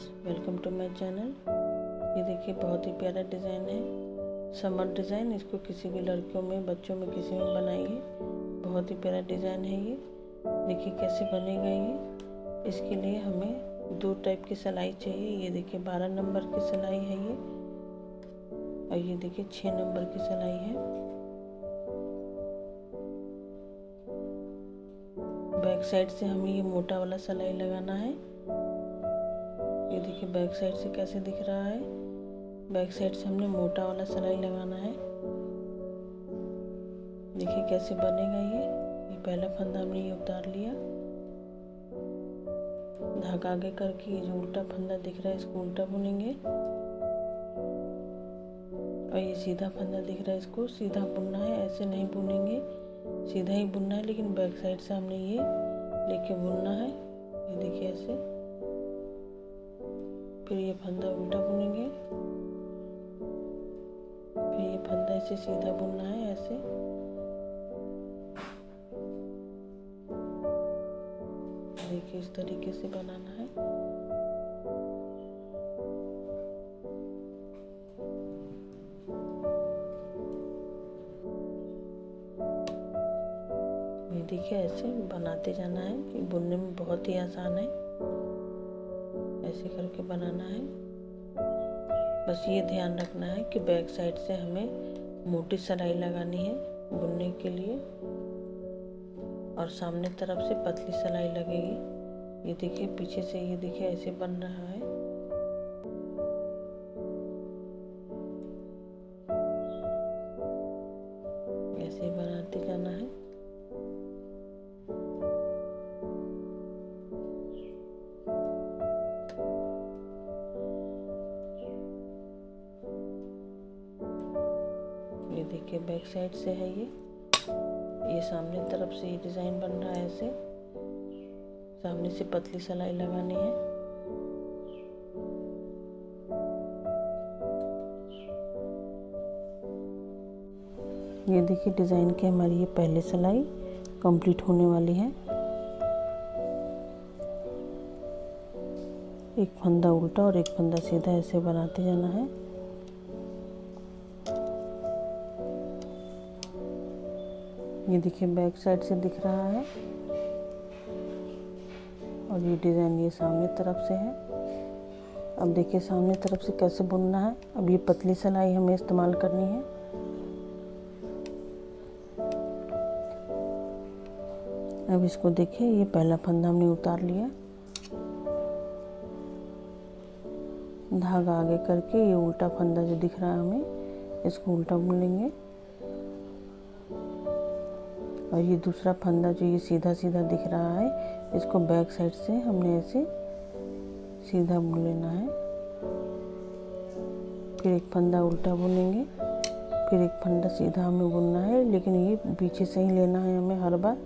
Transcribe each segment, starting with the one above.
Friends, welcome to my channel. ये देखिए बहुत ही प्यारा डिज़ाइन है, समर डिज़ाइन। इसको किसी भी लड़कियों में, बच्चों में, किसी में बनाइए। बहुत ही प्यारा डिज़ाइन है ये। देखिए कैसे बनेगा ये। इसके लिए हमें 2 टाइप की सिलाई चाहिए। ये देखिए 12 नंबर की सिलाई है ये, और ये देखिए 6 नंबर की सिलाई है। बैक साइड से हमें ये मोटा वाला सिलाई लगाना है। ये देखिए बैक साइड से कैसे दिख रहा है। बैक साइड से हमने मोटा वाला सिलाई लगाना है। देखिए कैसे बनेगा ये पहला फंदा हमने ये उतार लिया। धागा आगे करके ये जो उल्टा फंदा दिख रहा है इसको उल्टा बुनेंगे, और ये सीधा फंदा दिख रहा है इसको सीधा बुनना है। ऐसे नहीं बुनेंगे, सीधा ही बुनना है, लेकिन बैक साइड से हमने ये लेके बुनना है। ये देखिए ऐसे। फिर ये फंदा उल्टा बुनेंगे, फिर ये फंदा ऐसे सीधा बुनना है ऐसे। देखिए इस तरीके से बनाना है। ये देखिए ऐसे बनाते जाना है। ये बुनने में बहुत ही आसान है, ऐसे करके बनाना है। बस ये ध्यान रखना है कि बैक साइड से हमें मोटी सिलाई लगानी है बुनने के लिए, और सामने तरफ से पतली सिलाई लगेगी। ये देखिए पीछे से, ये देखिए ऐसे बन रहा है। ऐसे ही बनाते जाना है। ये देखिए बैक साइड से है ये सामने तरफ से ये डिज़ाइन बन रहा है। ऐसे सामने से पतली सिलाई लगानी है। ये देखिए डिज़ाइन की हमारी ये पहली सिलाई कंप्लीट होने वाली है। एक फंदा उल्टा और एक फंदा सीधा ऐसे बनाते जाना है। ये देखिए बैक साइड से दिख रहा है, और ये डिज़ाइन ये सामने तरफ से है। अब देखिए सामने तरफ से कैसे बुनना है। अब ये पतली सिलाई हमें इस्तेमाल करनी है। अब इसको देखिए ये पहला फंदा हमने उतार लिया। धागा आगे करके ये उल्टा फंदा जो दिख रहा है हमें, इसको उल्टा बुन लेंगे, और ये दूसरा फंदा जो ये सीधा सीधा दिख रहा है इसको बैक साइड से हमने ऐसे सीधा बुन लेना है। फिर एक फंदा उल्टा बुनेंगे, फिर एक फंदा सीधा हमें बुनना है, लेकिन ये पीछे से ही लेना है हमें हर बार।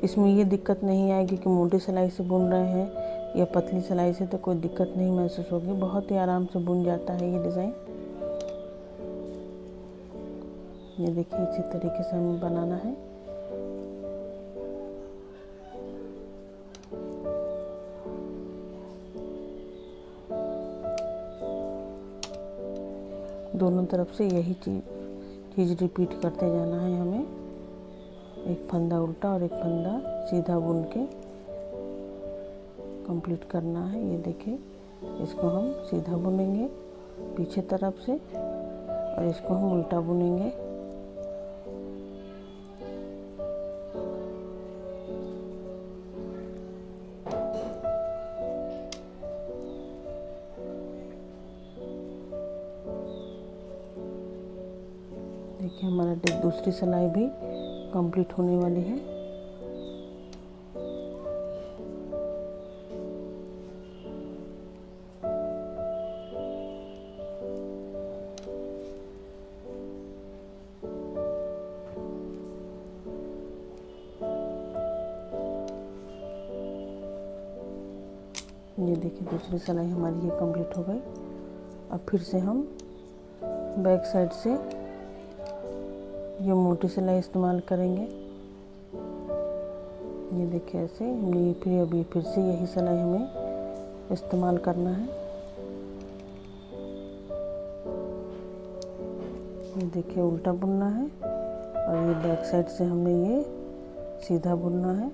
इसमें ये दिक्कत नहीं आएगी कि मोटी सिलाई से बुन रहे हैं या पतली सिलाई से, तो कोई दिक्कत नहीं महसूस होगी। बहुत ही आराम से बुन जाता है ये डिज़ाइन। ये देखिए इसी तरीके से हमें बनाना है। दोनों तरफ से यही चीज़ रिपीट करते जाना है हमें। एक फंदा उल्टा और एक फंदा सीधा बुन के कंप्लीट करना है। ये देखिए इसको हम सीधा बुनेंगे पीछे तरफ से, और इसको हम उल्टा बुनेंगे। देखिए हमारा दूसरी सिलाई भी कंप्लीट होने वाली है। ये देखिए दूसरी सिलाई हमारी ये कंप्लीट हो गई। अब फिर से हम बैक साइड से ये मोटी सिलाई इस्तेमाल करेंगे। ये देखिए ऐसे हमने फिर से यही सिलाई हमें इस्तेमाल करना है। ये देखिए उल्टा बुनना है और ये बैक साइड से हमने ये सीधा बुनना है।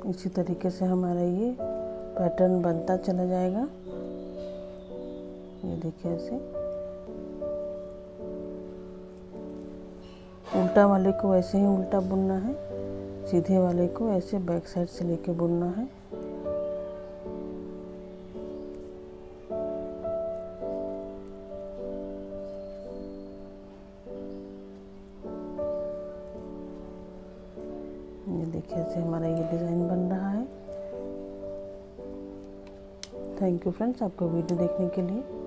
इसी तरीके से हमारा ये पैटर्न बनता चला जाएगा। ये देखिए ऐसे उल्टा वाले को ऐसे ही उल्टा बुनना है, सीधे वाले को ऐसे बैक साइड से लेके बुनना है। ये देखिए ऐसे हमारा ये डिज़ाइन बन रहा है। थैंक यू फ्रेंड्स आपको वीडियो देखने के लिए।